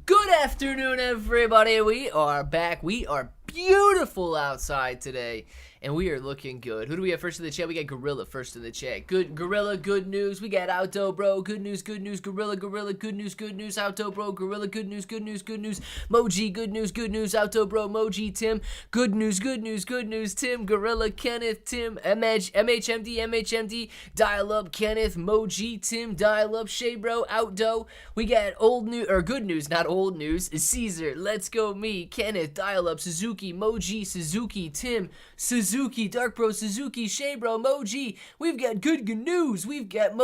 Good afternoon, everybody. We are back. We are beautiful outside today, and we are looking good. Who do we have first in the chat? We got Gorilla first in the chat. Good Gorilla, good news. We got Auto Bro, good news, Gorilla, good news, Auto Bro, Gorilla, good news, Moji, good news, Auto Bro, Moji, Tim, good news, Tim, Gorilla, Kenneth, Tim, MHMD, Dial Up, Kenneth, Moji, Tim, Dial Up, Shay Bro, Outdo. We got good news, not old news, Caesar, Let's Go Me, Kenneth, Dial Up, Suzuki, Moji, Suzuki, Tim, Suzuki, Dark Bro, Suzuki, Shay Bro, Moji. We've got good news. We've got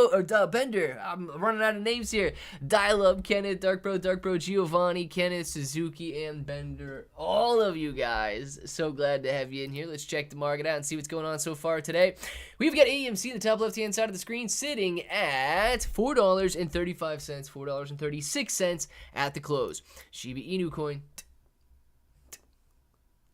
Bender. I'm running out of names here. Dial Up, Kenneth, Dark Bro, Giovanni, Kenneth, Suzuki, and Bender. All of you guys. So glad to have you in here. Let's check the market out and see what's going on so far today. We've got AMC, the top left-hand side of the screen, sitting at $4.35, $4.36 at the close. Shiba Inu Coin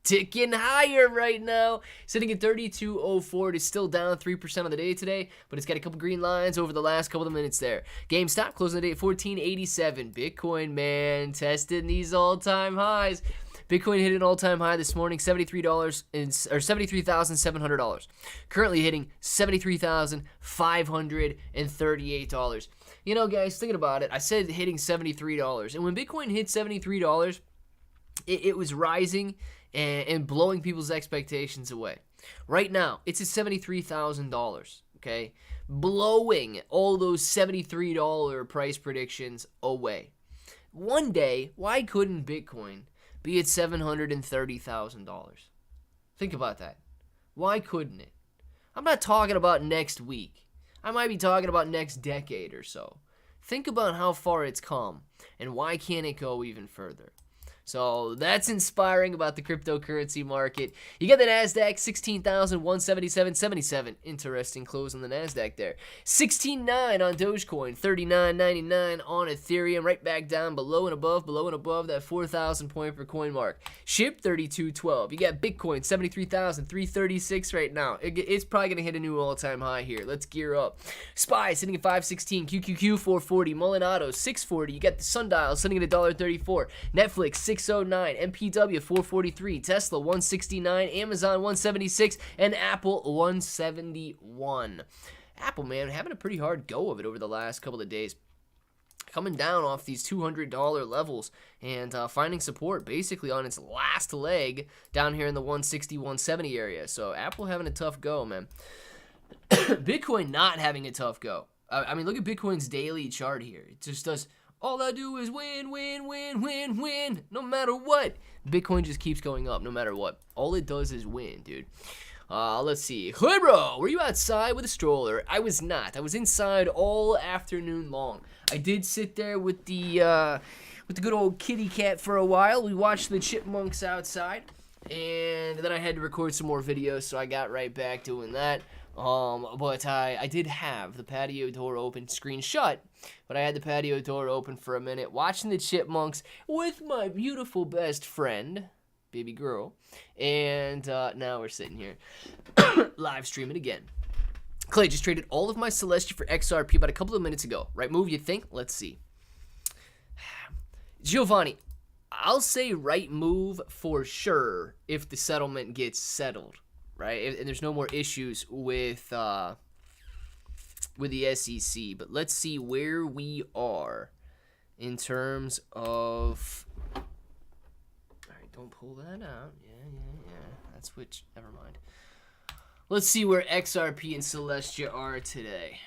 ticking higher right now, sitting at 32.04. It is still down 3% on the day today, but it's got a couple green lines over the last couple of minutes there. GameStop closing the day at 14.87. Bitcoin, man, testing these all-time highs. Bitcoin hit an all-time high this morning, $73,700. Currently hitting $73,538. You know, guys, thinking about it, I said hitting $73, and when Bitcoin hit $73, it was rising and blowing people's expectations away. Right now, it's at $73,000, okay? Blowing all those $73 price predictions away. One day, why couldn't Bitcoin be at $730,000? Think about that. Why couldn't it? I'm not talking about next week. I might be talking about next decade or so. Think about how far it's come, and why can't it go even further? So that's inspiring about the cryptocurrency market. You got the NASDAQ, 16,177.77. Interesting close on the NASDAQ there. 16.9 on Dogecoin, 39.99 on Ethereum, right back down below and above that 4,000 point per coin mark. SHIB, 32.12. You got Bitcoin, 73,336 right now. It's probably going to hit a new all-time high here. Let's gear up. SPY sitting at 516, QQQ 440, Mullen Auto 640. You got the Sundial sitting at $1.34. Netflix 609, MPW 443, Tesla 169, Amazon 176, and Apple 171. Apple, man, having a pretty hard go of it over the last couple of days. Coming down off these $200 levels and finding support basically on its last leg down here in the 160, 170 area. So Apple having a tough go, man. Bitcoin not having a tough go. I mean, look at Bitcoin's daily chart here. It just does... All I do is win, no matter what. Bitcoin just keeps going up no matter what. All it does is win, dude. Let's see. Hey, bro, were you outside with a stroller? I was not. I was inside all afternoon long. I did sit there with the good old kitty cat for a while. We watched the chipmunks outside, and then I had to record some more videos, so I got right back doing that. But I did have the patio door open, screen shut, but I had the patio door open for a minute, watching the chipmunks with my beautiful best friend, baby girl, and now we're sitting here live streaming again. Clay just traded all of my Celestia for XRP about a couple of minutes ago. Right move, you think? Let's see. Giovanni, I'll say right move for sure if the settlement gets settled. Right, and there's no more issues with the SEC. But let's see where we are in terms of. All right, don't pull that out. Yeah. That's which. Never mind. Let's see where XRP and Celestia are today.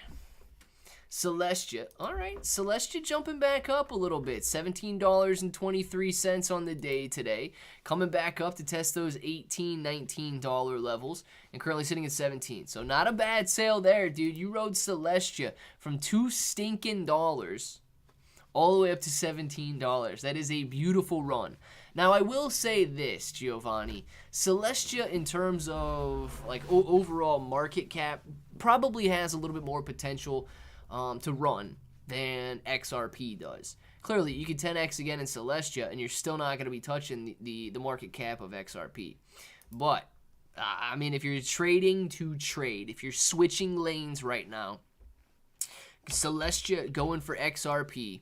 Celestia, all right, Celestia jumping back up a little bit, $17.23 on the day today, coming back up to test those $18, $19 levels, and currently sitting at 17. So not a bad sale there, dude. You rode Celestia from $2 stinking all the way up to $17. That is a beautiful run. Now, I will say this, Giovanni. Celestia, in terms of like overall market cap, probably has a little bit more potential to run than XRP does. Clearly, you can 10x again in Celestia, and you're still not going to be touching the market cap of XRP. But, I mean, if you're trading to trade, if you're switching lanes right now, Celestia going for XRP,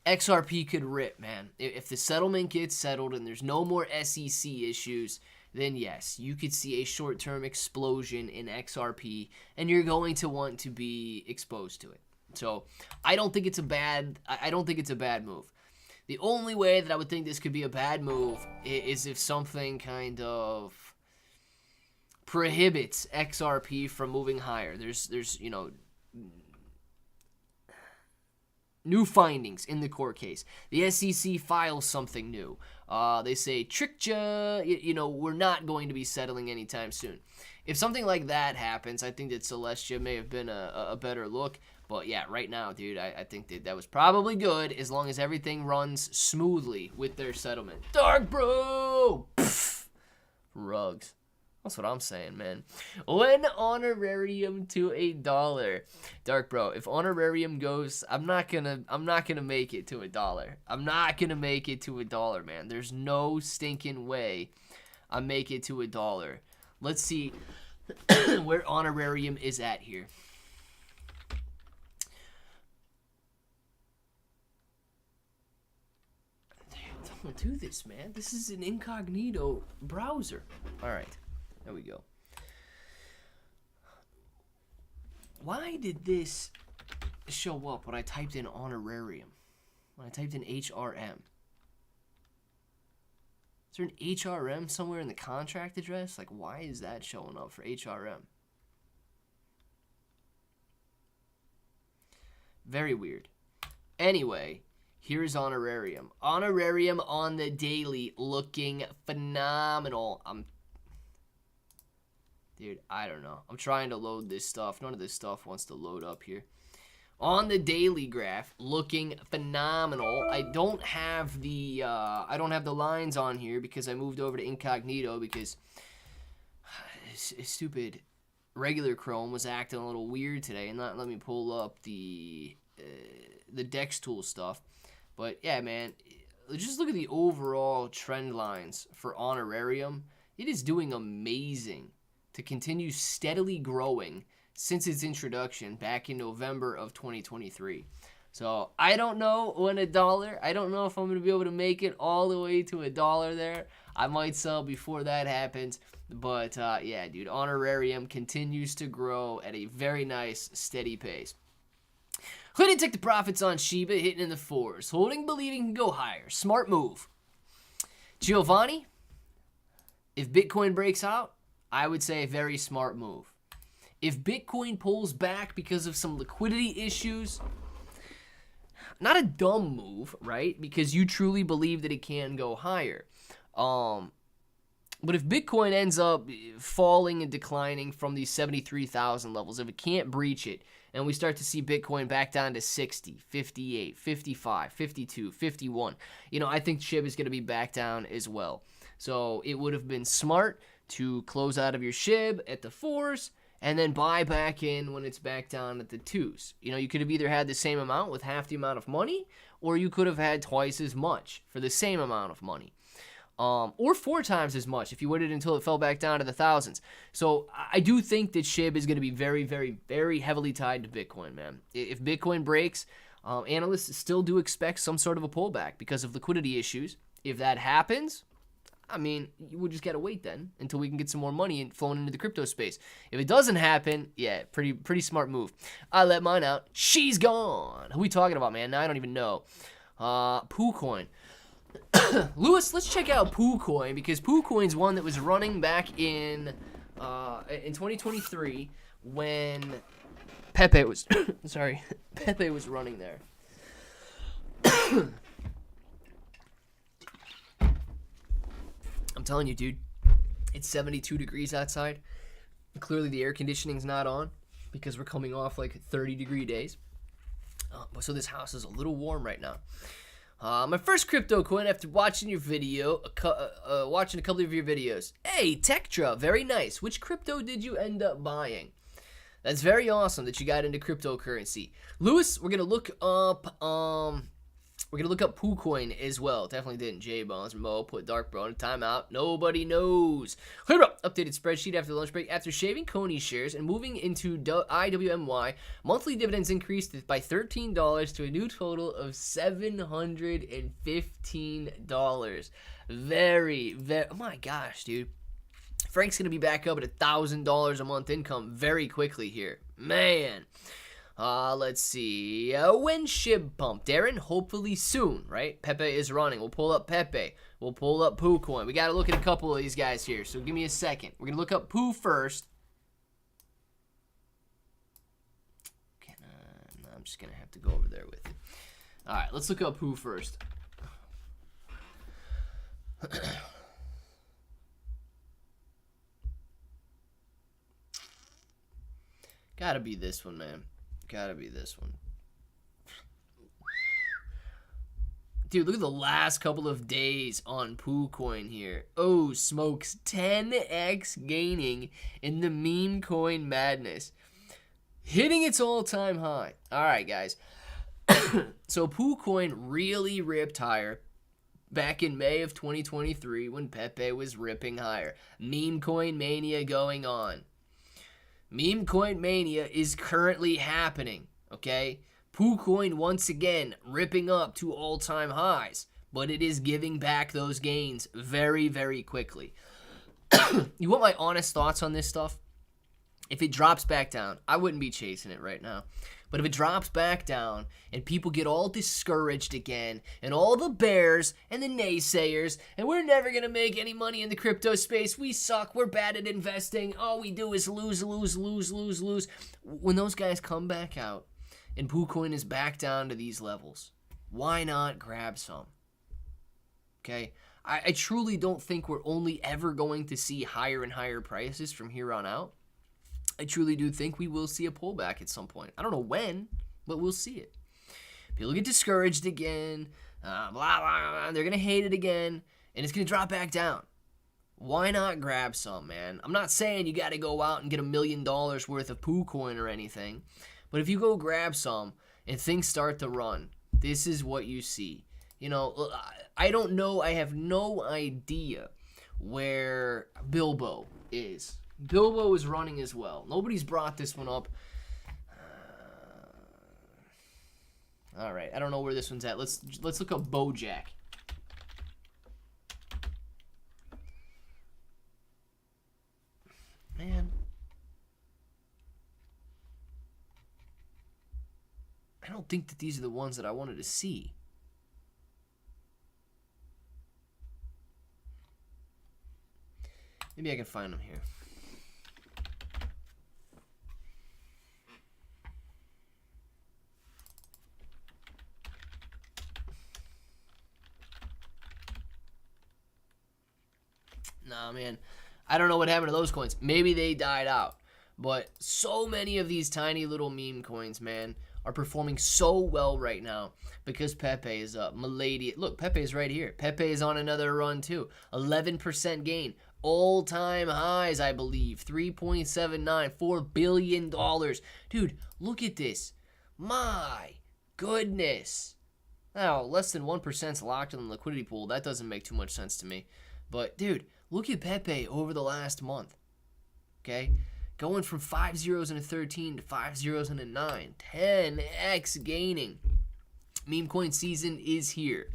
XRP could rip, man. If the settlement gets settled and there's no more SEC issues, then yes, you could see a short-term explosion in XRP, and you're going to want to be exposed to it. So I don't think it's a bad move. The only way that I would think this could be a bad move is if something kind of prohibits XRP from moving higher. There's new findings in the court case. The SEC files something new. They say, tricked ya, we're not going to be settling anytime soon. If something like that happens, I think that Celestia may have been a better look. But yeah, right now, dude, I think that was probably good as long as everything runs smoothly with their settlement. Dark bro! Pfft. Rugs. That's what I'm saying, man. When Honorarium to $1. Dark bro, if Honorarium goes, I'm not gonna make it to $1. I'm not gonna make it to $1, man. There's no stinking way I make it to $1. Let's see where Honorarium is at here. Don't do this, man. This is an incognito browser. All right. There we go. Why did this show up when I typed in Honorarium? When I typed in HRM? Is there an HRM somewhere in the contract address? Like, why is that showing up for HRM? Very weird. Anyway, here's Honorarium. Honorarium on the daily looking phenomenal. Dude, I don't know. I'm trying to load this stuff. None of this stuff wants to load up here. On the daily graph, looking phenomenal. I don't have the lines on here because I moved over to incognito because stupid regular Chrome was acting a little weird today and not let me pull up the Dex tool stuff. But yeah, man, just look at the overall trend lines for Honorarium. It is doing amazing to continue steadily growing since its introduction back in November of 2023. So I don't know when $1. I don't know if I'm going to be able to make it all the way to $1 there. I might sell before that happens. But yeah, dude, Honorarium continues to grow at a very nice, steady pace. Couldn't take the profits on Shiba, hitting in the 4s. Holding, believing can go higher. Smart move. Giovanni, if Bitcoin breaks out, I would say a very smart move. If Bitcoin pulls back because of some liquidity issues, not a dumb move, right? Because you truly believe that it can go higher. But if Bitcoin ends up falling and declining from these 73,000 levels, if it can't breach it, and we start to see Bitcoin back down to 60, 58, 55, 52, 51, I think SHIB is going to be back down as well. So it would have been smart to close out of your SHIB at the 4s and then buy back in when it's back down at the 2s. You could have either had the same amount with half the amount of money, or you could have had twice as much for the same amount of money. Or 4 times as much if you waited until it fell back down to the thousands. So I do think that SHIB is going to be very, very, very heavily tied to Bitcoin, man. If Bitcoin breaks, analysts still do expect some sort of a pullback because of liquidity issues. If that happens, I mean, we'll just gotta wait then until we can get some more money flowing into the crypto space. If it doesn't happen, yeah, pretty smart move. I let mine out. She's gone. Who we talking about, man? Now I don't even know. PooCoin. Lewis, let's check out PooCoin because PooCoin's one that was running back in 2023 when Pepe was Pepe was running there. I'm telling you, dude, it's 72 degrees outside. Clearly the air conditioning's not on because we're coming off like 30-degree days. So this house is a little warm right now. My first crypto coin after watching your video, watching a couple of your videos. Hey, Tektra, very nice. Which crypto did you end up buying? That's very awesome that you got into cryptocurrency. Lewis, we're going to look up We're going to look up PooCoin as well. Definitely didn't. J-Bones. Mo put Dark Bro in timeout. Nobody knows. Updated spreadsheet after the lunch break. After shaving Coney shares and moving into IWMY, monthly dividends increased by $13 to a new total of $715. Very, oh my gosh, dude. Frank's going to be back up at $1,000 a month income very quickly here. Man. Let's see. When SHIB pump? Darren, hopefully soon, right? Pepe is running. We'll pull up Pepe. We'll pull up PooCoin. We got to look at a couple of these guys here, so give me a second. We're going to look up Poo first. I'm just going to have to go over there with it. All right, let's look up Poo first. Gotta be this one, man. Gotta be this one. Dude, look at the last couple of days on PooCoin here. Oh, smokes. 10x gaining in the meme coin madness. Hitting its all-time high. All right, guys. So PooCoin really ripped higher back in May of 2023 when Pepe was ripping higher. Meme coin mania going on. Meme coin mania is currently happening, okay? PooCoin once again ripping up to all-time highs, but it is giving back those gains very, very quickly. You want my honest thoughts on this stuff? If it drops back down, I wouldn't be chasing it right now. But if it drops back down and people get all discouraged again and all the bears and the naysayers and we're never going to make any money in the crypto space, we suck, we're bad at investing, all we do is lose. When those guys come back out and PooCoin is back down to these levels, why not grab some? Okay? I truly don't think we're only ever going to see higher and higher prices from here on out. I truly do think we will see a pullback at some point. I don't know when, but we'll see it. People get discouraged again, blah, blah, blah, they're going to hate it again, and it's going to drop back down. Why not grab some, man? I'm not saying you got to go out and get $1 million worth of PooCoin or anything, but if you go grab some and things start to run, this is what you see. You know, I don't know, I have no idea where Bilbo is. Bilbo is running as well. Nobody's brought this one up. All right, I don't know where this one's at. Let's look up Bojack. Man, I don't think that these are the ones that I wanted to see. Maybe I can find them here. Nah, man. I don't know what happened to those coins. Maybe they died out. But so many of these tiny little meme coins, man, are performing so well right now because Pepe is up. Mady. Look, Pepe is right here. Pepe is on another run too. 11% gain. All-time highs, I believe. 3.79. $4 billion. Dude, look at this. My goodness. Now, less than 1% is locked in the liquidity pool. That doesn't make too much sense to me. But, dude, look at Pepe over the last month, okay? Going from 5 zeros and a 13 to 5 zeros and a 9. 10x gaining. Meme coin season is here.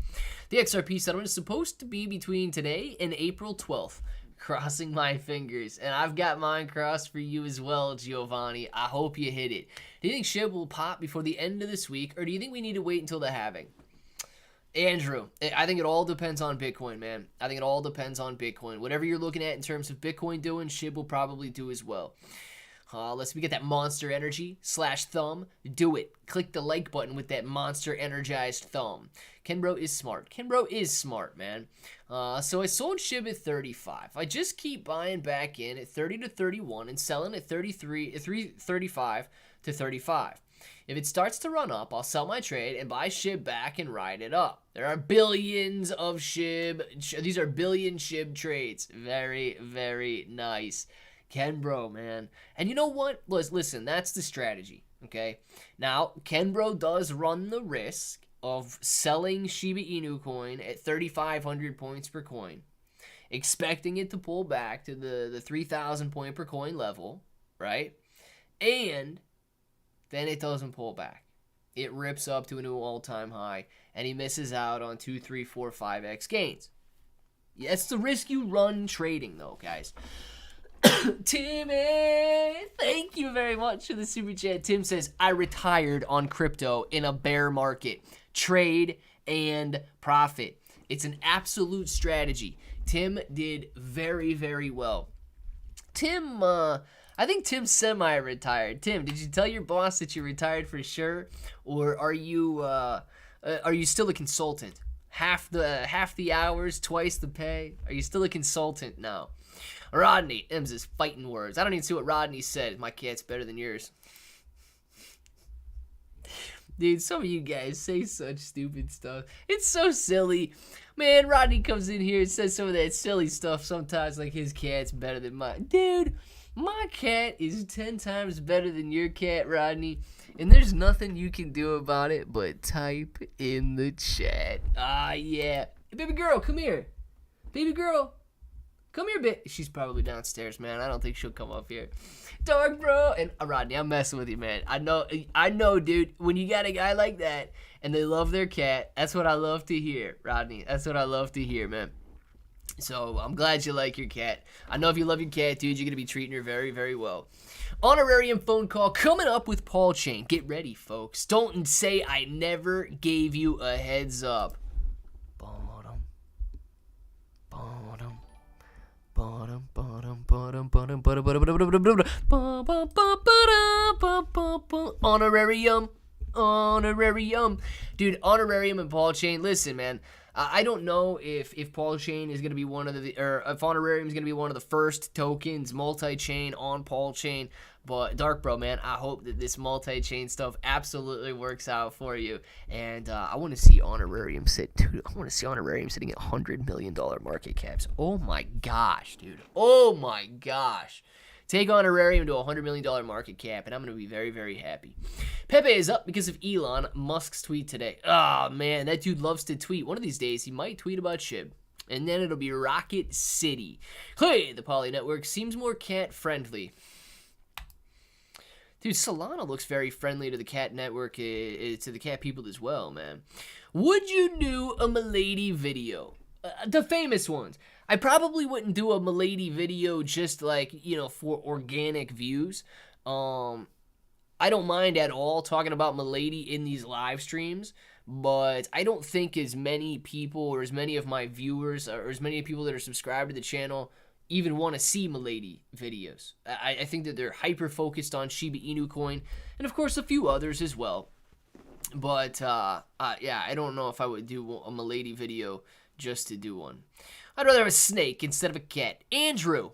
The XRP settlement is supposed to be between today and April 12th. Crossing my fingers. And I've got mine crossed for you as well, Giovanni. I hope you hit it. Do you think SHIB will pop before the end of this week, or do you think we need to wait until the halving? Andrew, I think it all depends on Bitcoin, man. I think it all depends on Bitcoin. Whatever you're looking at in terms of Bitcoin doing, SHIB will probably do as well. Let's get that monster energy / thumb. Do it. Click the like button with that monster energized thumb. Kenbro is smart. Kenbro is smart, man. So I sold SHIB at 35. I just keep buying back in at 30 to 31 and selling at 35 to 35. If it starts to run up, I'll sell my trade and buy SHIB back and ride it up. There are billions of SHIB. These are billion SHIB trades. Very, very nice. Kenbro, man. And you know what? Listen, that's the strategy, okay? Now, Kenbro does run the risk of selling Shiba Inu coin at 3,500 points per coin, expecting it to pull back to the 3,000 point per coin level, right? And then it doesn't pull back. It rips up to a new all-time high, and he misses out on 2, 3, 4, 5x gains. That's the risk you run trading, though, guys. Timmy, thank you very much for the super chat. Tim says, I retired on crypto in a bear market. Trade and profit. It's an absolute strategy. Tim did very, very well. Tim, I think Tim's semi-retired. Tim, did you tell your boss that you retired for sure? Or are you still a consultant? Half the hours, twice the pay? Are you still a consultant now? Rodney, M's his fighting words. I don't even see what Rodney said. My cat's better than yours. Dude, some of you guys say such stupid stuff. It's so silly. Man, Rodney comes in here and says some of that silly stuff sometimes, like his cat's better than mine. Dude, my cat is 10 times better than your cat, Rodney. And there's nothing you can do about it but type in the chat. Ah, yeah. Hey, baby girl, come here. Baby girl. Come here, bitch. She's probably downstairs, man. I don't think she'll come up here. Dog, bro. And Rodney, I'm messing with you, man. I know, dude. When you got a guy like that and they love their cat, that's what I love to hear, Rodney. That's what I love to hear, man. So I'm glad you like your cat. I know if you love your cat, dude, you're going to be treating her very, very well. Honorarium phone call coming up with Paul Chain. Get ready, folks. Don't say I never gave you a heads up. Honorarium. Dude, Honorarium and Paul Chain. Listen, man. I don't know if Paul Chain is going to be one of the, or if Honorarium is going to be one of the first tokens multi-chain on Paul Chain. But Dark Bro, man, I hope that this multi-chain stuff absolutely works out for you. And I want to see Honorarium dude. I want to see Honorarium sitting at $100 million market caps. Oh my gosh, dude. Oh my gosh. Take Honorarium to a $100 million market cap, and I'm going to be very, very happy. Pepe is up because of Elon Musk's tweet today. Oh, man, that dude loves to tweet. One of these days, he might tweet about SHIB. And then it'll be Rocket City. Hey, the Poly Network seems more cat-friendly. Dude, Solana looks very friendly to the cat network, to the cat people as well, man. Would you do a Mady video? The famous ones. I probably wouldn't do a Mady video just like, for organic views. I don't mind at all talking about Mady in these live streams, but I don't think as many people or as many of my viewers or as many people that are subscribed to the channel even want to see Mady videos. I think that they're hyper-focused on Shiba Inu Coin, and of course a few others as well. But, yeah, I don't know if I would do a Mady video just to do one. I'd rather have a snake instead of a cat. Andrew.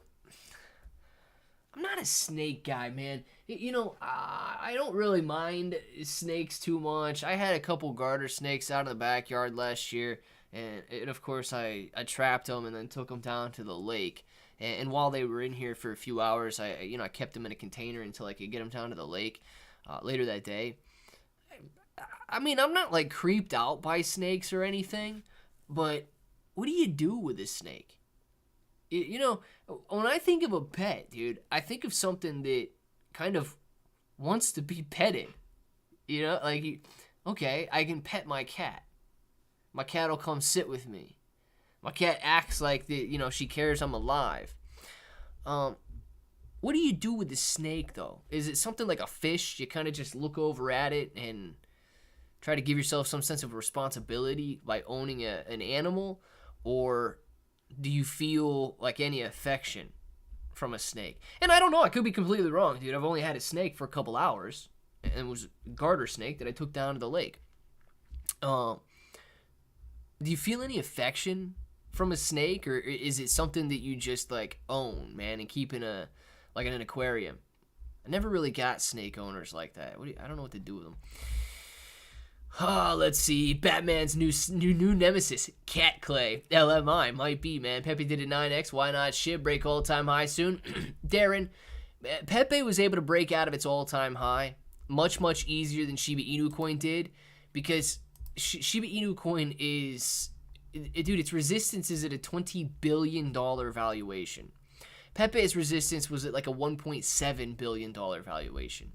I'm not a snake guy, man. I don't really mind snakes too much. I had a couple garter snakes out in the backyard last year, and of course I trapped them and then took them down to the lake. And while they were in here for a few hours, I kept them in a container until I could get them down to the lake later that day. I mean, I'm not like creeped out by snakes or anything, but what do you do with a snake? When I think of a pet, dude, I think of something that kind of wants to be petted. Okay, I can pet my cat. My cat will come sit with me. My cat acts like she cares I'm alive. What do you do with the snake, though? Is it something like a fish? You kind of just look over at it and try to give yourself some sense of responsibility by owning an animal? Or do you feel like any affection from a snake? And I don't know. I could be completely wrong, dude. I've only had a snake for a couple hours. And it was a garter snake that I took down to the lake. Do you feel any affection from a snake? Or is it something that you just, own, man, and keep in in an aquarium? I never really got snake owners like that. I don't know what to do with them. Let's see. Batman's new nemesis, Cat Clay. LMI might be, man. Pepe did a 9x. Why not SHIB break all-time high soon? Darren, Pepe was able to break out of its all-time high much, much easier than Shiba Inu Coin did because Shiba Inu coin is, dude, its resistance is at a $20 billion valuation. Pepe's resistance was at like a $1.7 billion valuation.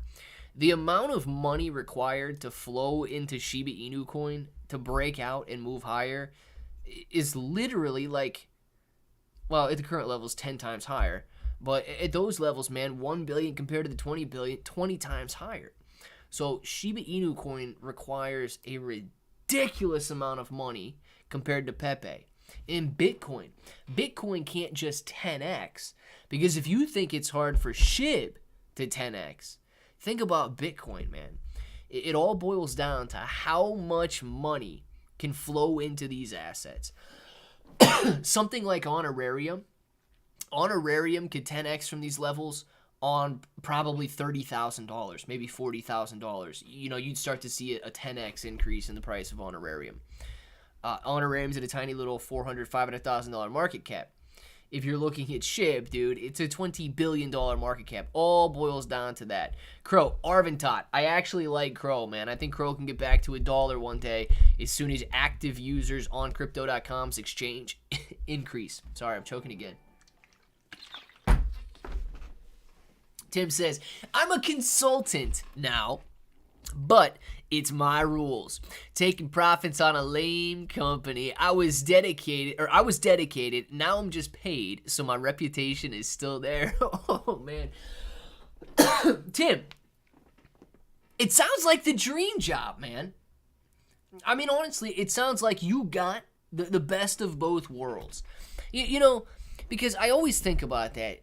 The amount of money required to flow into Shiba Inu coin to break out and move higher is literally like, well, at the current levels, 10 times higher. But at those levels, man, 1 billion compared to the 20 billion, 20 times higher. So Shiba Inu coin requires a ridiculous amount of money compared to Pepe. In Bitcoin can't just 10x, because if you think it's hard for SHIB to 10x, think about Bitcoin, man. It all boils down to how much money can flow into these assets. Something like Honorarium could 10x from these levels on probably $30,000, maybe $40,000. You know, you'd start to see a 10x increase in the price of Honorarium. Honorarium's at a tiny little $400,000, $500,000 market cap. If you're looking at SHIB, dude, it's a $20 billion market cap. All boils down to that. Crow, Arvintot. I actually like Crow, man. I think Crow can get back to $1 one day as soon as active users on Crypto.com's exchange increase. Sorry, I'm choking again. Tim says, I'm a consultant now, but it's my rules. Taking profits on a lame company. I was dedicated. Now I'm just paid, so my reputation is still there. Oh, man. Tim, it sounds like the dream job, man. I mean, honestly, it sounds like you got the best of both worlds. You know, because I always think about that.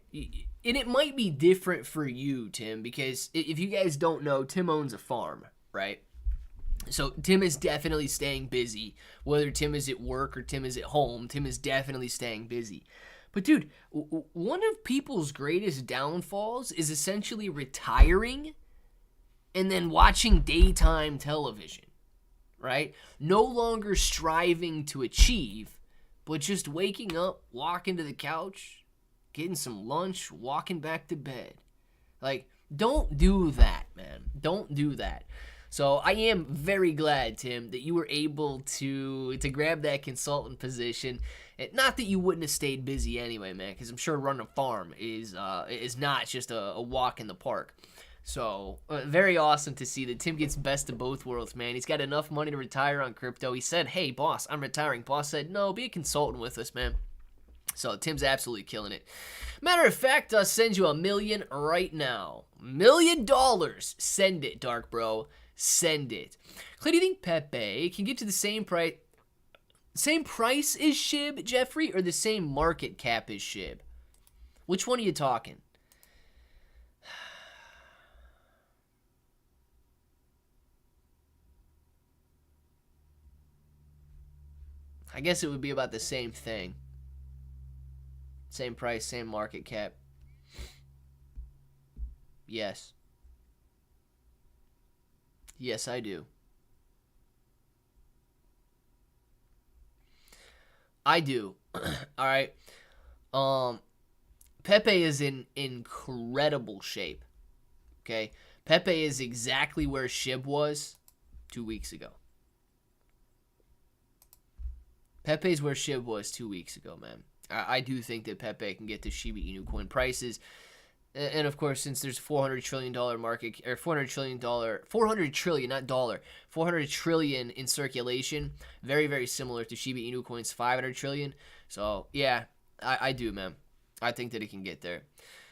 And it might be different for you, Tim, because if you guys don't know, Tim owns a farm, right? So Tim is definitely staying busy. Whether Tim is at work or Tim is at home, Tim is definitely staying busy. But dude, one of people's greatest downfalls is essentially retiring and then watching daytime television, right? No longer striving to achieve, but just waking up, walking to the couch, getting some lunch, walking back to bed. Like, don't do that, man. Don't do that. So I am very glad, Tim, that you were able to grab that consultant position. Not that you wouldn't have stayed busy anyway, man, because I'm sure running a farm is not just a walk in the park. So very awesome to see that Tim gets best of both worlds, man. He's got enough money to retire on crypto. He said, hey, boss, I'm retiring. Boss said, no, be a consultant with us, man. So Tim's absolutely killing it. Matter of fact, I'll send you $1 million right now. $1 million. Send it, Dark Bro. Send it. Clay, do you think Pepe can get to the same price as SHIB, Jeffrey, or the same market cap as SHIB? Which one are you talking? I guess it would be about the same thing. Same price, same market cap. Yes. Yes, I do. I do. All right. Pepe is in incredible shape. Okay? Pepe is exactly where SHIB was 2 weeks ago. Pepe's where SHIB was 2 weeks ago, man. I do think that Pepe can get to Shiba Inu coin prices. And of course, since there's $400 trillion market, or $400 trillion, not dollar, $400 trillion in circulation, very, very similar to Shiba Inu coin's $500 trillion. So yeah, I do, man. I think that it can get there.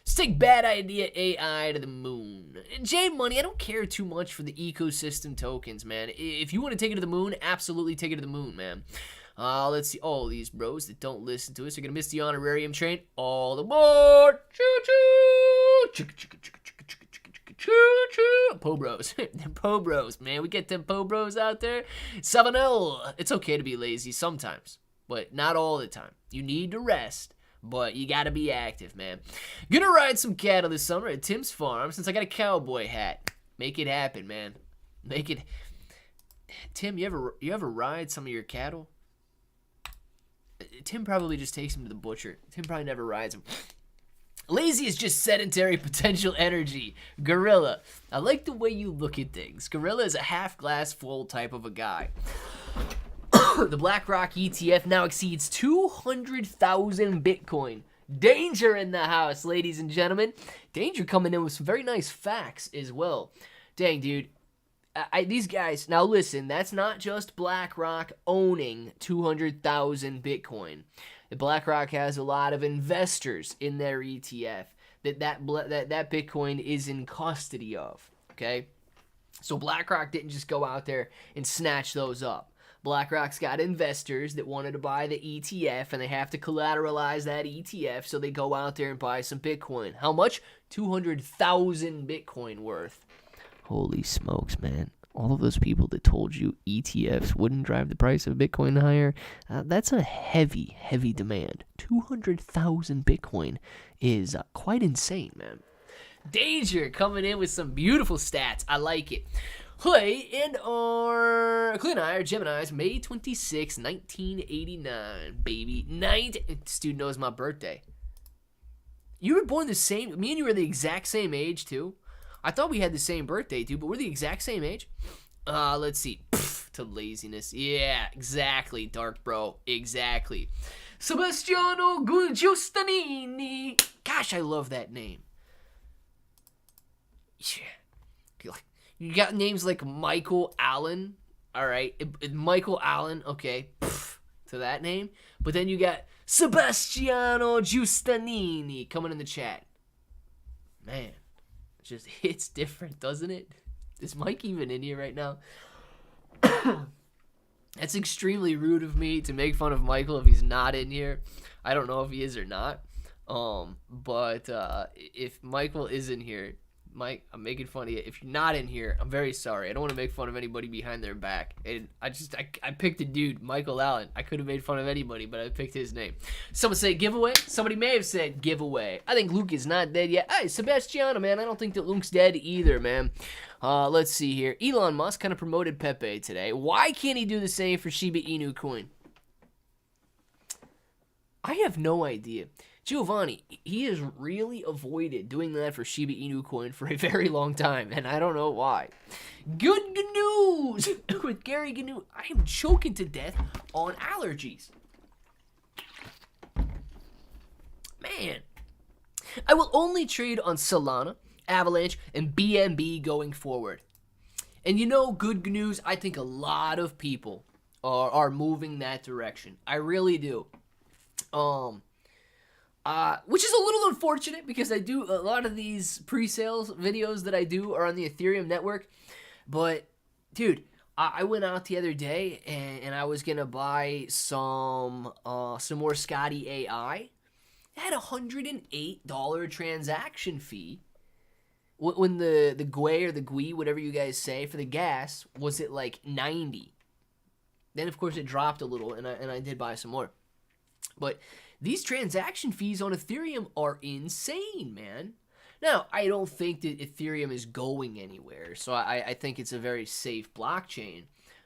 Let's take Bad Idea AI to the moon. J Money, I don't care too much for the ecosystem tokens, man. If you want to take it to the moon, absolutely take it to the moon, man. Let's see. All these bros that don't listen to us are going to miss the honorarium train. All aboard! Choo-choo! Choo-choo! Po bros. Po bros, man. We get them po bros out there. 7-0. It's okay to be lazy sometimes, but not all the time. You need to rest, but you got to be active, man. Gonna ride some cattle this summer at Tim's farm since I got a cowboy hat. Make it happen, man. Make it. Tim, you ever ride some of your cattle? Tim probably just takes him to the butcher. Tim probably never rides him. Lazy is just sedentary potential energy. Gorilla. I like the way you look at things. Gorilla is a half glass full type of a guy. The BlackRock ETF now exceeds 200,000 Bitcoin. Danger in the house, ladies and gentlemen. Danger coming in with some very nice facts as well. Dang, dude. These guys, now listen, that's not just BlackRock owning 200,000 Bitcoin. BlackRock has a lot of investors in their ETF that Bitcoin is in custody of, okay? So BlackRock didn't just go out there and snatch those up. BlackRock's got investors that wanted to buy the ETF, and they have to collateralize that ETF, so they go out there and buy some Bitcoin. How much? 200,000 Bitcoin worth. Holy smokes, man. All of those people that told you ETFs wouldn't drive the price of Bitcoin higher, that's a heavy, heavy demand. 200,000 Bitcoin is quite insane, man. Danger coming in with some beautiful stats. I like it. Clay and I are Geminis, May 26, 1989, baby. This dude knows my birthday. You were born the same, me and you were the exact same age, too. I thought we had the same birthday, dude, but we're the exact same age. Let's see. To laziness. Yeah, exactly, Dark Bro. Exactly. Sebastiano Giustanini. Gosh, I love that name. Yeah. You got names like Michael Allen. All right. Michael Allen. Okay. To that name. But then you got Sebastiano Giustanini coming in the chat. Man. It just hits different, doesn't it? Is Mike even in here right now? That's extremely rude of me to make fun of Michael if he's not in here. I don't know if he is or not. But if Michael is in here, Mike, I'm making fun of you. If you're not in here, I'm very sorry. I don't want to make fun of anybody behind their back. And I picked a dude, Michael Allen. I could have made fun of anybody, but I picked his name. Someone say giveaway. Somebody may have said giveaway. I think Luke is not dead yet. Hey, Sebastiano, man. I don't think that Luke's dead either, man. Let's see here. Elon Musk kind of promoted Pepe today. Why can't he do the same for Shiba Inu Coin? I have no idea. Giovanni, he has really avoided doing that for Shiba Inu Coin for a very long time, and I don't know why. Good news with Gary Gnu. I am choking to death on allergies. Man. I will only trade on Solana, Avalanche, and BNB going forward. And you know, good news, I think a lot of people are moving that direction. I really do. Which is a little unfortunate because I do a lot of these pre-sales videos that I do are on the Ethereum network. But, dude, I went out the other day and I was gonna buy some more Scotty AI. It had $108 transaction fee. When the GUI or the GUI, whatever you guys say, for the gas was at like 90. Then of course it dropped a little, and I did buy some more. But these transaction fees on Ethereum are insane, man. Now, I don't think that Ethereum is going anywhere, so I think it's a very safe blockchain.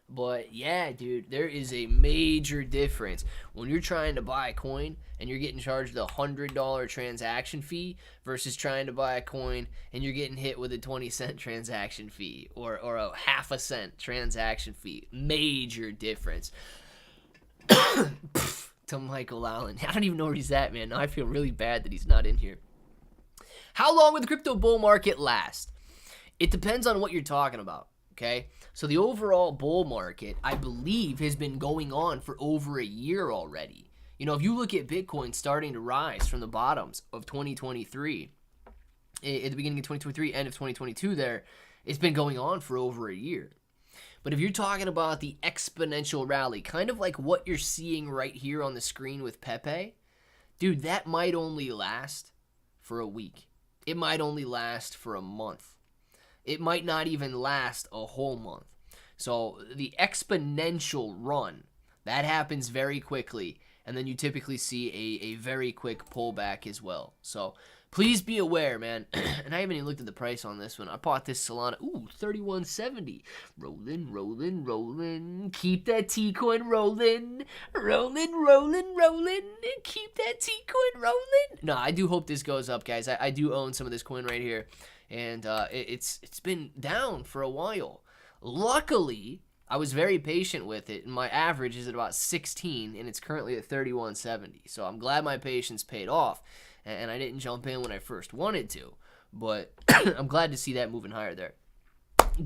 But yeah, dude, there is a major difference when you're trying to buy a coin and you're getting charged a $100 transaction fee versus trying to buy a coin and you're getting hit with a 20-cent transaction fee or a half-a-cent transaction fee. Major difference. To Michael Allen. I don't even know where he's at, man. Now I feel really bad that he's not in here. How long will the crypto bull market last? It depends on what you're talking about, okay? So the overall bull market, I believe, has been going on for over a year already. You know, if you look at Bitcoin starting to rise from the bottoms of 2023, at the beginning of 2023, end of 2022 there, it's been going on for over a year. But if you're talking about the exponential rally, kind of like what you're seeing right here on the screen with Pepe, dude, that might only last for a week. It might only last for a month. It might not even last a whole month. So the exponential run, that happens very quickly, and then you typically see a very quick pullback as well. So please be aware, man. And I haven't even looked at the price on this one. I bought this Solana. Ooh, 31.70. Rolling, rolling, rolling. Keep that T-coin rolling. Rolling, rolling, rolling. Keep that T-coin rolling. No, I do hope this goes up, guys. I do own some of this coin right here. And it's been down for a while. Luckily, I was very patient with it, and my average is at about 16, and it's currently at 31.70. So I'm glad my patience paid off, and I didn't jump in when I first wanted to. But I'm glad to see that moving higher there.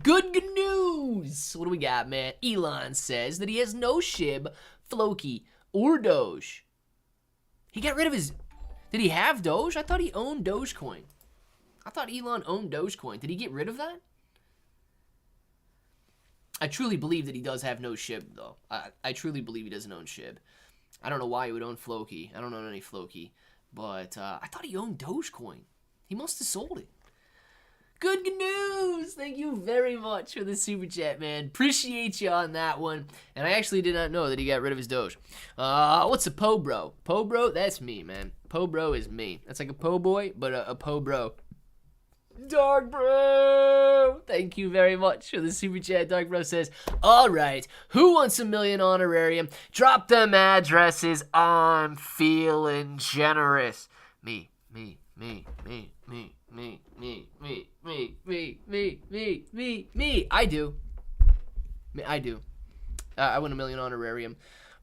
Good news! What do we got, man? Elon says that he has no SHIB, Floki, or Doge. He got rid of his... Did he have Doge? I thought he owned Dogecoin. I thought Elon owned Dogecoin. Did he get rid of that? I truly believe that he does have no SHIB, though. I truly believe he doesn't own SHIB. I don't know why he would own Floki. I don't own any Floki. But I thought he owned Dogecoin. He must have sold it. Good news! Thank you very much for the super chat, man. Appreciate you on that one. And I actually did not know that he got rid of his Doge. What's a Po Bro? Po Bro? That's me, man. Po Bro is me. That's like a Po Boy, but a Po Bro. Dark Bro! Thank you very much for the super chat. Dark Bro says, all right, who wants $1 million honorarium? Drop them addresses. I'm feeling generous. Me. I do. I win $1 million honorarium.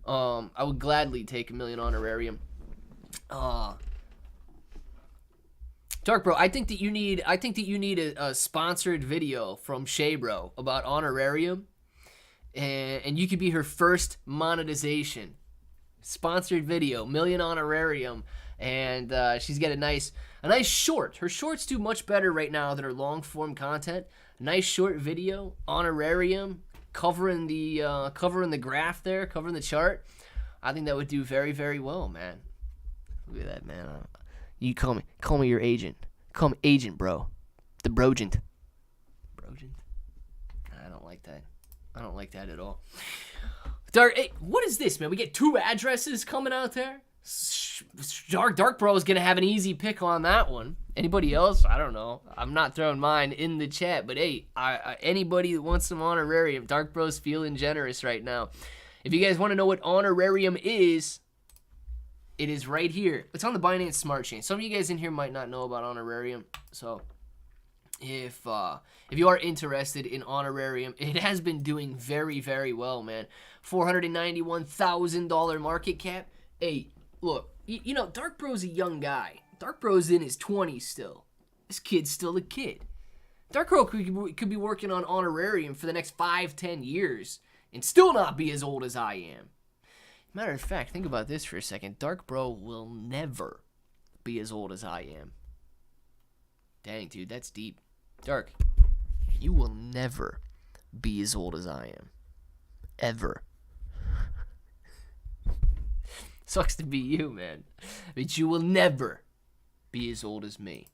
I would gladly take $1 million honorarium. Dark Bro, I think that you need a sponsored video from Shay Bro about honorarium, and you could be her first monetization. Sponsored video, $1 million honorarium, and she's got a nice short. Her shorts do much better right now than her long form content. Nice short video, honorarium, covering the graph there, covering the chart. I think that would do very, very well, man. Look at that, man. You call me your agent. Call me agent, bro. The brogent. Brogent? I don't like that. I don't like that at all. Dark, hey, what is this, man? We get 2 addresses coming out there? Dark Bro is going to have an easy pick on that one. Anybody else? I don't know. I'm not throwing mine in the chat, but hey, anybody that wants some honorarium, Dark Bro's feeling generous right now. If you guys want to know what honorarium is, it is right here. It's on the Binance Smart Chain. Some of you guys in here might not know about honorarium, so if you are interested in honorarium, it has been doing very, very well, man. $491,000 market cap. Hey, look, you know, Dark Bro's a young guy. Dark Bro's in his 20s still. This kid's still a kid. Dark Bro could be working on honorarium for the next 5-10 years and still not be as old as I am. Matter of fact, think about this for a second. Dark Bro will never be as old as I am. Dang, dude, that's deep. Dark, you will never be as old as I am. Ever. Sucks to be you, man. But you will never be as old as me.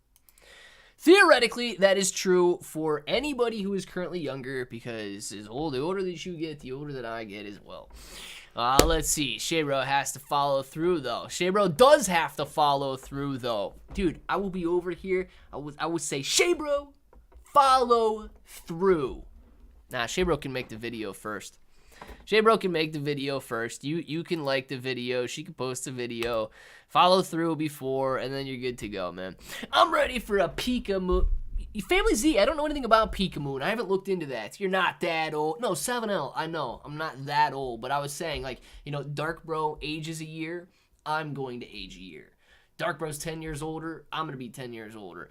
Theoretically, that is true for anybody who is currently younger, because the older that you get, the older that I get as well. Let's see. Shaybro has to follow through, though. Shaybro does have to follow through, though. Dude, I will be over here. I would say, Shaybro, follow through. Nah, Shaybro can make the video first. Shaybro can make the video first. You can like the video. She can post the video. Follow through before, and then you're good to go, man. I'm ready for a Pika Moon. Family Z, I don't know anything about Pika Moon. I haven't looked into that. You're not that old. No, 7L, I know. I'm not that old. But I was saying, like, you know, Dark Bro ages a year. I'm going to age a year. Dark Bro's 10 years older. I'm going to be 10 years older.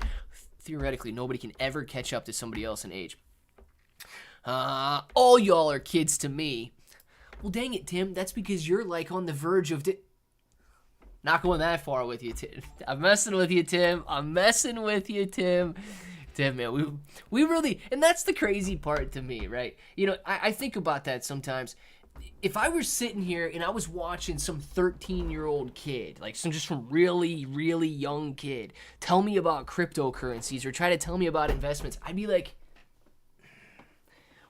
Theoretically, nobody can ever catch up to somebody else in age. All y'all are kids to me. Well, dang it, Tim. That's because you're, like, on the verge of... Not going that far with you, Tim. I'm messing with you, Tim. I'm messing with you, Tim. Tim, man, we really... And that's the crazy part to me, right? You know, I think about that sometimes. If I were sitting here and I was watching some 13-year-old kid, like some really, really young kid, tell me about cryptocurrencies or try to tell me about investments, I'd be like...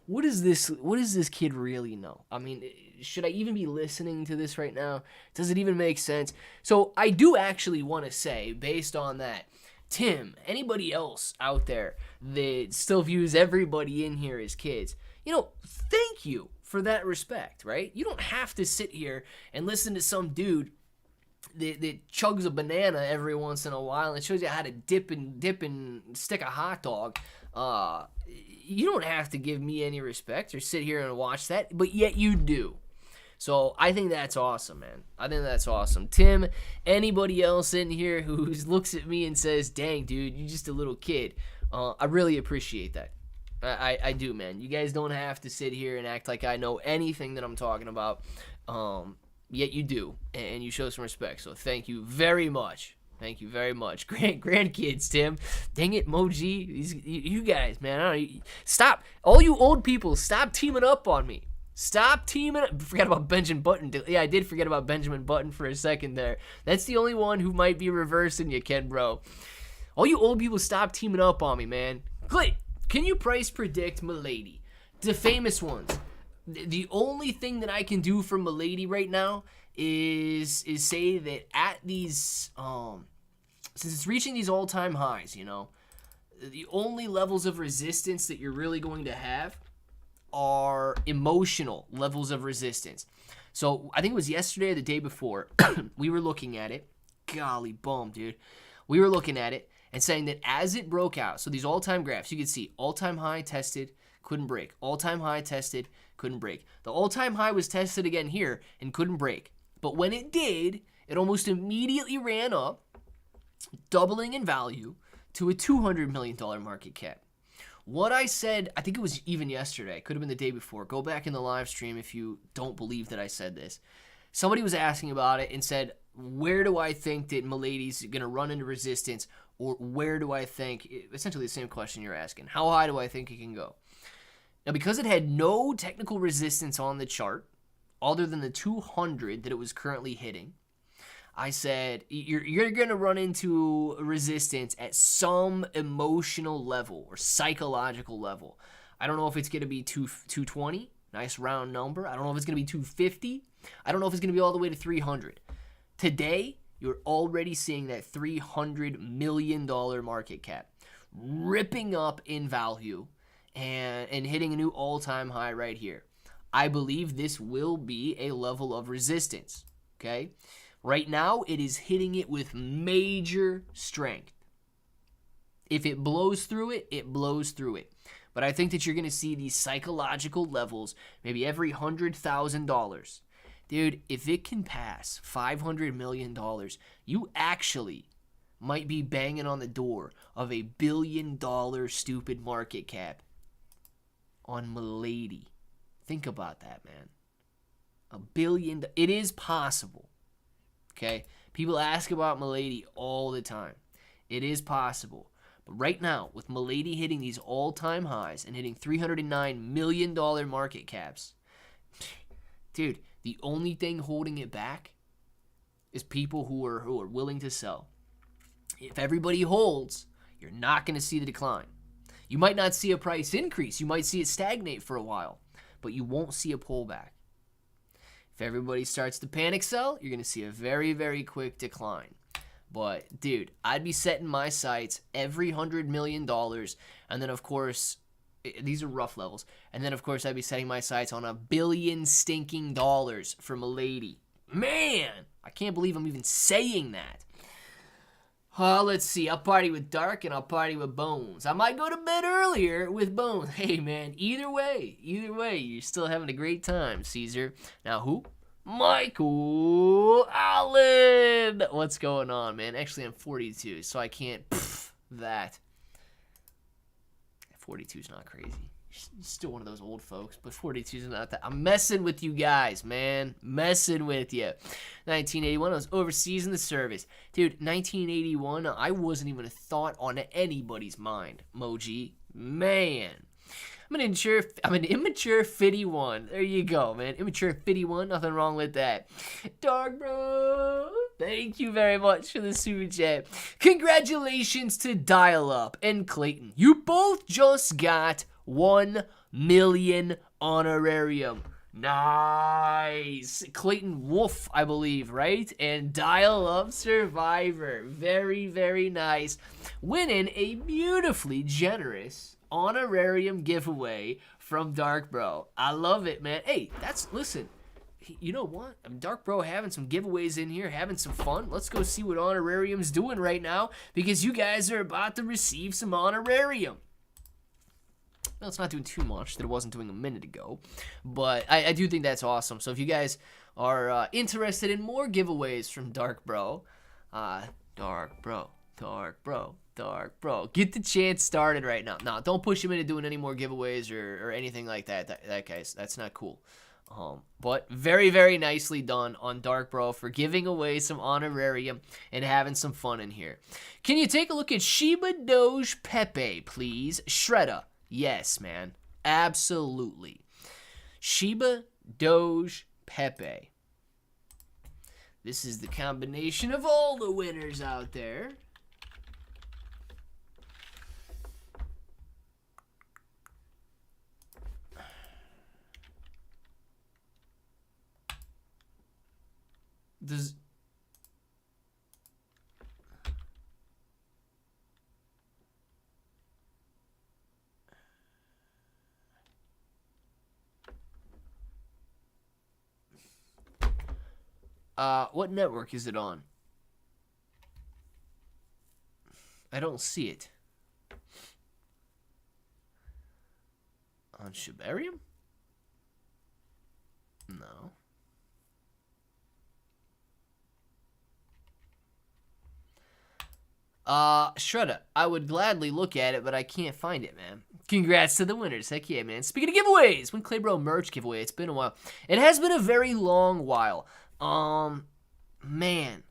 What does this kid really know? I mean, should I even be listening to this right now? Does it even make sense? So I do actually want to say, based on that, Tim, anybody else out there that still views everybody in here as kids, you know, thank you for that respect, right? You don't have to sit here and listen to some dude that chugs a banana every once in a while and shows you how to dip and stick a hot dog. You don't have to give me any respect or sit here and watch that, but yet you do. So I think that's awesome, man. I think that's awesome. Tim, anybody else in here who looks at me and says, dang, dude, you're just a little kid, I really appreciate that. I do, man. You guys don't have to sit here and act like I know anything that I'm talking about. Yet you do, and you show some respect. So thank you very much. Thank you very much. Grandkids, Tim. Dang it, Moji. You guys, man. I don't know. Stop. All you old people, stop teaming up on me. Stop teaming up. Forgot about Benjamin Button. Yeah, I did forget about Benjamin Button for a second there. That's the only one who might be reversing you, Ken, bro. All you old people, stop teaming up on me, man. Click. Can you price predict Mady? The famous ones. The only thing that I can do for Mady right now is say that at these, since it's reaching these all-time highs, you know, the only levels of resistance that you're really going to have are emotional levels of resistance. So I think it was yesterday or the day before, we were looking at it. Golly bum, dude. We were looking at it and saying that as it broke out, so these all-time graphs, you can see all-time high tested, couldn't break. All-time high tested, couldn't break. The all-time high was tested again here and couldn't break. But when it did, it almost immediately ran up, doubling in value to a $200 million market cap. What I said, I think it was even yesterday, it could have been the day before. Go back in the live stream if you don't believe that I said this. Somebody was asking about it and said, where do I think that Mady's going to run into resistance, or where do I think, essentially the same question you're asking, how high do I think it can go? Now, because it had no technical resistance on the chart, other than the 200 that it was currently hitting, I said, you're going to run into resistance at some emotional level or psychological level. I don't know if it's going to be 220, nice round number. I don't know if it's going to be 250. I don't know if it's going to be all the way to 300. Today, you're already seeing that $300 million market cap ripping up in value and hitting a new all-time high right here. I believe this will be a level of resistance, okay? Right now, it is hitting it with major strength. If it blows through it, it blows through it. But I think that you're going to see these psychological levels maybe every $100,000. Dude, if it can pass $500 million, you actually might be banging on the door of a $1 billion stupid market cap on Mady. Think about that, man. $1 billion. It is possible. Okay? People ask about Mady all the time. It is possible. But right now, with Mady hitting these all-time highs and hitting $309 million market caps, dude, the only thing holding it back is people who are willing to sell. If everybody holds, you're not going to see the decline. You might not see a price increase. You might see it stagnate for a while, but you won't see a pullback. If everybody starts to panic sell, you're going to see a very, very quick decline. But, dude, I'd be setting my sights every $100 million, and then, of course, these are rough levels, and then, of course, I'd be setting my sights on $1 billion stinking dollars for Mady. Man, I can't believe I'm even saying that. Let's see. I'll party with Dark and I'll party with Bones. I might go to bed earlier with Bones. Hey, man, either way, you're still having a great time, Caesar. Now, who? Michael Allen. What's going on, man? Actually, I'm 42, so I can't that. 42 is not crazy. You're still one of those old folks, but 42 is not that. I'm messing with you guys, man. Messing with you. 1981, I was overseas in the service. Dude, 1981, I wasn't even a thought on anybody's mind. Moji. Man. I'm an immature 51. There you go, man. Immature 51, nothing wrong with that. Dark Bro, thank you very much for the super chat. Congratulations to Dial Up and Clayton. You both just got 1 million honorarium. Nice. Clayton Wolf, I believe, right? And Dial Up Survivor. Very, very nice. Winning a beautifully generous honorarium giveaway from Dark Bro. I love it, man. Hey, listen, you know what? Dark Bro having some giveaways in here, having some fun. Let's go see what Honorarium's doing right now, because you guys are about to receive some Honorarium. Well, it's not doing too much that it wasn't doing a minute ago, but I do think that's awesome. So if you guys are interested in more giveaways from Dark Bro, Dark Bro, get the chance started right now. No, don't push him into doing any more giveaways or anything like that. That guy's, that's not cool. But very, very nicely done on Dark Bro for giving away some Honorarium and having some fun in here. Can you take a look at Shiba Doge Pepe, please? Shredder. Yes, man. Absolutely. Shiba Doge Pepe. This is the combination of all the winners out there. Does what network is it on? I don't see it. On Shibarium? No. Shredder, I would gladly look at it, but I can't find it, man. Congrats to the winners. Heck yeah, man. Speaking of giveaways, when Claybro merch giveaway, it's been a while. It has been a very long while. Man.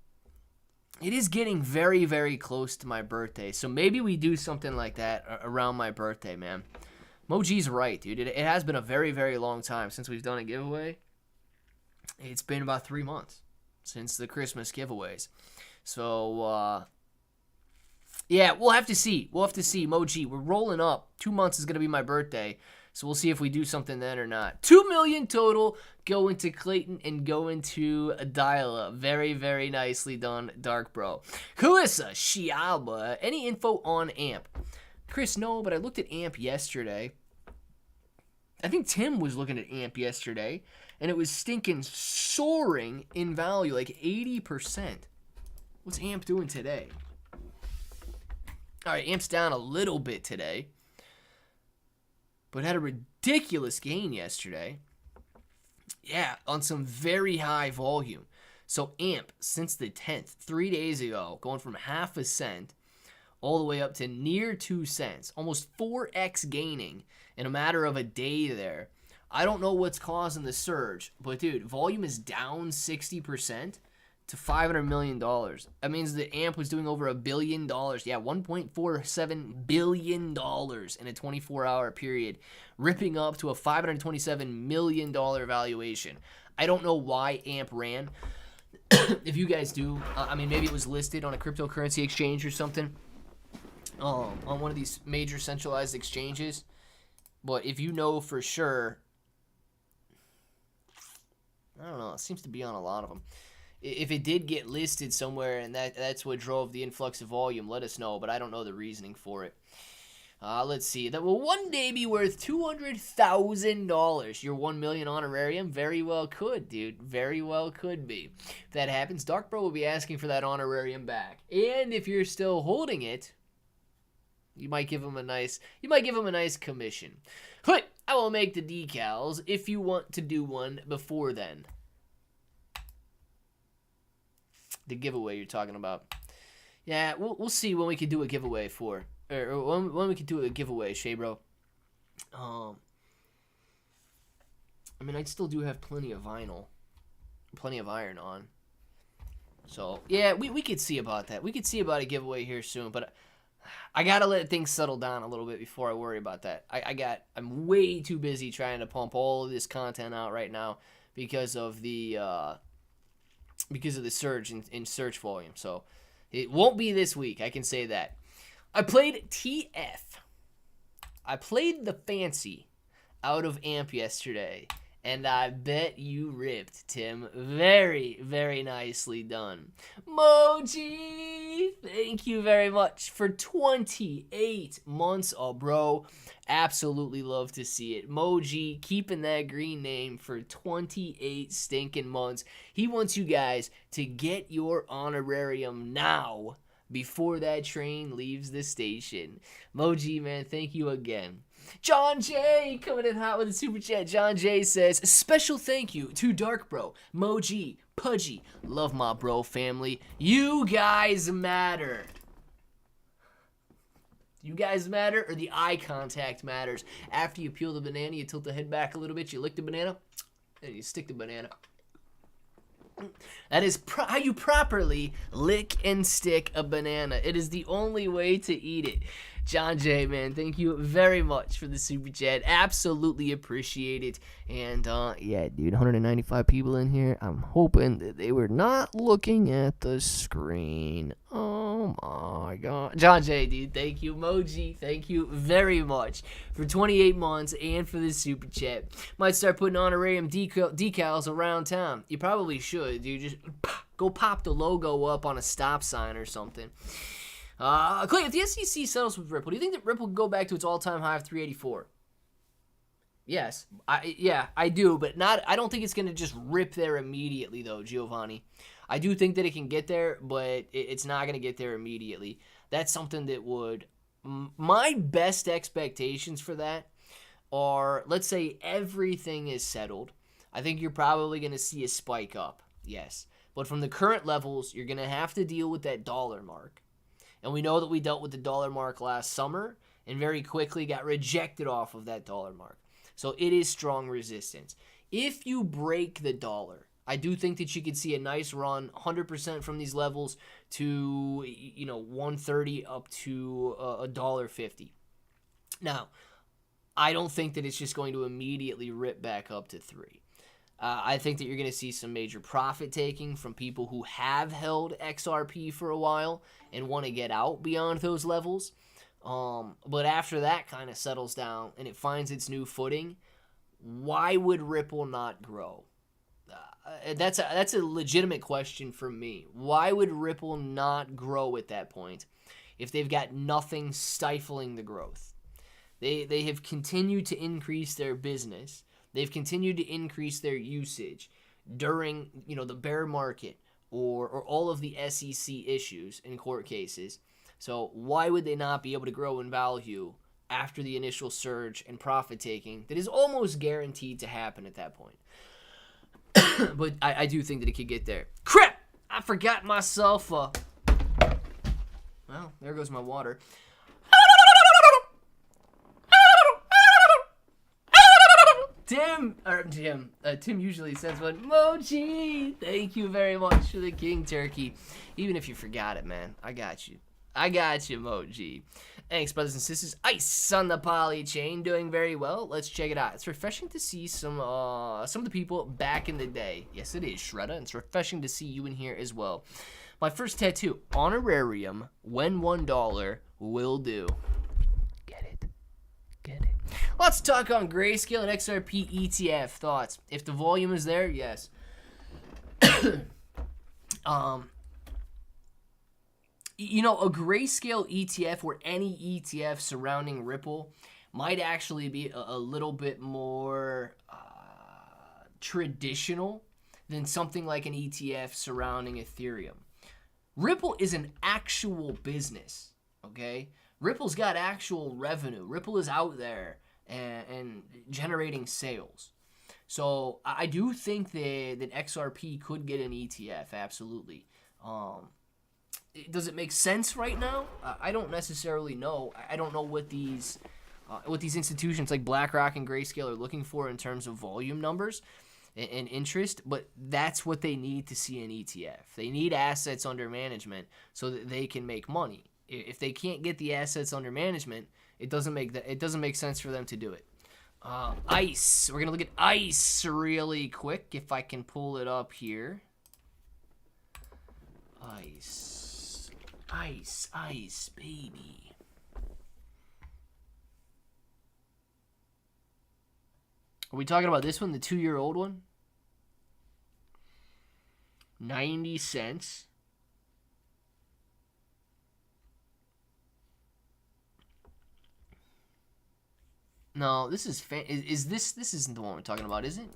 It is getting very, very close to my birthday, so maybe we do something like that around my birthday, man. Moji's right, dude. It has been a very, very long time since we've done a giveaway. It's been about 3 months since the Christmas giveaways. So, yeah, we'll have to see. We'll have to see. Moji, we're rolling up. 2 months is going to be my birthday. So we'll see if we do something then or not. 2 million total going to Clayton and going to Dial-Up. Very, very nicely done, Dark Bro. Kalissa, Shiaba, any info on AMP? Chris, no, but I looked at AMP yesterday. I think Tim was looking at AMP yesterday, and it was stinking soaring in value, like 80%. What's AMP doing today? All right, AMP's down a little bit today, but had a ridiculous gain yesterday. Yeah, on some very high volume. So AMP, since the 10th, 3 days ago, going from half a cent all the way up to near 2 cents, almost 4x gaining in a matter of a day there. I don't know what's causing the surge, but dude, volume is down 60% to $500 million. That means the AMP was doing over $1 billion. Yeah, $1.47 billion in a 24-hour period, ripping up to a $527 million valuation. I don't know why AMP ran. If you guys do, I mean, maybe it was listed on a cryptocurrency exchange or something, on one of these major centralized exchanges. But if you know for sure, I don't know, it seems to be on a lot of them. If it did get listed somewhere and that's what drove the influx of volume, let us know, but I don't know the reasoning for it. Let's see. That will one day be worth $200,000. Your 1 million honorarium very well could, dude. Very well could be. If that happens, Dark Bro will be asking for that honorarium back. And if you're still holding it, you might give him a nice commission. But I will make the decals if you want to do one before then. The giveaway you're talking about. Yeah, we'll see when we can do a giveaway for, or when we can do a giveaway, Shay Bro. I mean, I still do have plenty of vinyl, plenty of iron on. So yeah, we could see about that. We could see about a giveaway here soon, but I gotta let things settle down a little bit before I worry about that. I'm way too busy trying to pump all of this content out right now because of the surge in search volume. So it won't be this week, I can say that. I played TF. I played the fancy out of AMP yesterday, And I bet you ripped, Tim. Very, very nicely done. Moji, thank you very much for 28 months. Oh, bro, absolutely love to see it. Moji keeping that green name for 28 stinking months. He wants you guys to get your honorarium now before that train leaves the station. Moji, man, thank you again. John J coming in hot with a super chat. John J says, special thank you to Dark Bro, Moji, Pudgy. Love my bro family. You guys matter. You guys matter, or the eye contact matters. After you peel the banana, you tilt the head back a little bit, you lick the banana, and you stick the banana. That is how you properly lick and stick a banana. It is the only way to eat it. John J, man, thank you very much for the super chat. Absolutely appreciate it. And yeah, dude, 195 people in here. I'm hoping that they were not looking at the screen. Oh my god. John J, dude, thank you. Moji, thank you very much for 28 months and for the super chat. Might start putting honorarium decals around town. You probably should, dude. Just go pop the logo up on a stop sign or something. Clay, if the SEC settles with Ripple, do you think that Ripple can go back to its all-time high of 384? Yes, I do, but I don't think it's going to just rip there immediately, though, Giovanni. I do think that it can get there, but it's not going to get there immediately. That's something that would... My best expectations for that are, let's say everything is settled. I think you're probably going to see a spike up, yes. But from the current levels, you're going to have to deal with that dollar mark. And we know that we dealt with the dollar mark last summer and very quickly got rejected off of that dollar mark. So it is strong resistance. If you break the dollar, I do think that you could see a nice run, 100% from these levels to, 130 up to $1.50. Now, I don't think that it's just going to immediately rip back up to 3. I think that you're going to see some major profit taking from people who have held XRP for a while and want to get out beyond those levels. But after that kind of settles down and it finds its new footing, why would Ripple not grow? That's a legitimate question for me. Why would Ripple not grow at that point if they've got nothing stifling the growth? They have continued to increase their business. They've continued to increase their usage during, the bear market or all of the SEC issues in court cases. So why would they not be able to grow in value after the initial surge and profit taking that is almost guaranteed to happen at that point? But I do think that it could get there. Crap! I forgot myself. Well, there goes my water. Tim usually says one. Moji, thank you very much for the king turkey. Even if you forgot it, man, I got you. Moji. Thanks, brothers and sisters. Ice on the poly chain, doing very well. Let's check it out. It's refreshing to see some of the people back in the day. Yes, it is, Shredder. And it's refreshing to see you in here as well. My first tattoo, honorarium, when $1 will do. Get it. Let's talk on Grayscale and XRP ETF thoughts. If the volume is there, yes. A Grayscale ETF or any ETF surrounding Ripple might actually be a little bit more traditional than something like an ETF surrounding Ethereum. Ripple is an actual business, okay? Ripple's got actual revenue. Ripple is out there and generating sales. So I do think that XRP could get an ETF, absolutely. Does it make sense right now? I don't necessarily know. I don't know what these institutions like BlackRock and Grayscale are looking for in terms of volume numbers and interest, but that's what they need to see an ETF. They need assets under management so that they can make money. If they can't get the assets under management, it doesn't make sense for them to do it. ICE. We're gonna look at ICE really quick if I can pull it up here. ICE, baby. Are we talking about this one, the 2-year-old one? 90 cents. No, this is this isn't the one we're talking about, is it?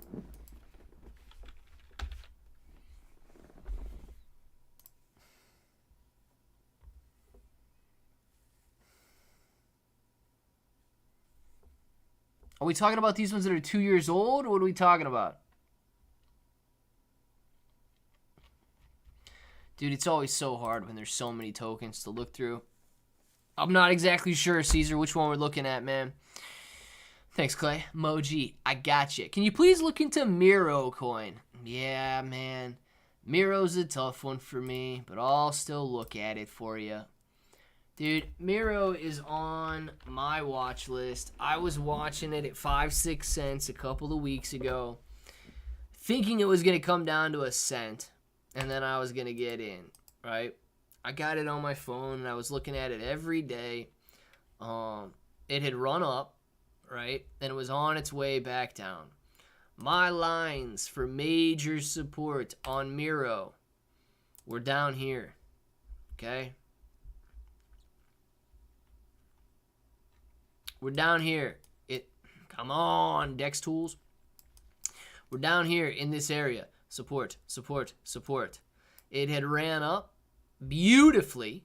Are we talking about these ones that are 2 years old, or what are we talking about? Dude, it's always so hard when there's so many tokens to look through. I'm not exactly sure, Caesar, which one we're looking at, man. Thanks, Clay. Moji, I got you. Can you please look into Miro coin? Yeah, man. Miro's a tough one for me, but I'll still look at it for you. Dude, Miro is on my watch list. I was watching it at 5-6 cents a couple of weeks ago, thinking it was going to come down to a cent, and then I was going to get in, right? I got it on my phone, and I was looking at it every day. It had run up, right? And it was on its way back down. My lines for major support on Miro were down here, okay? We're down here. Come on, Dex Tools. We're down here in this area. Support, support, support. It had ran up beautifully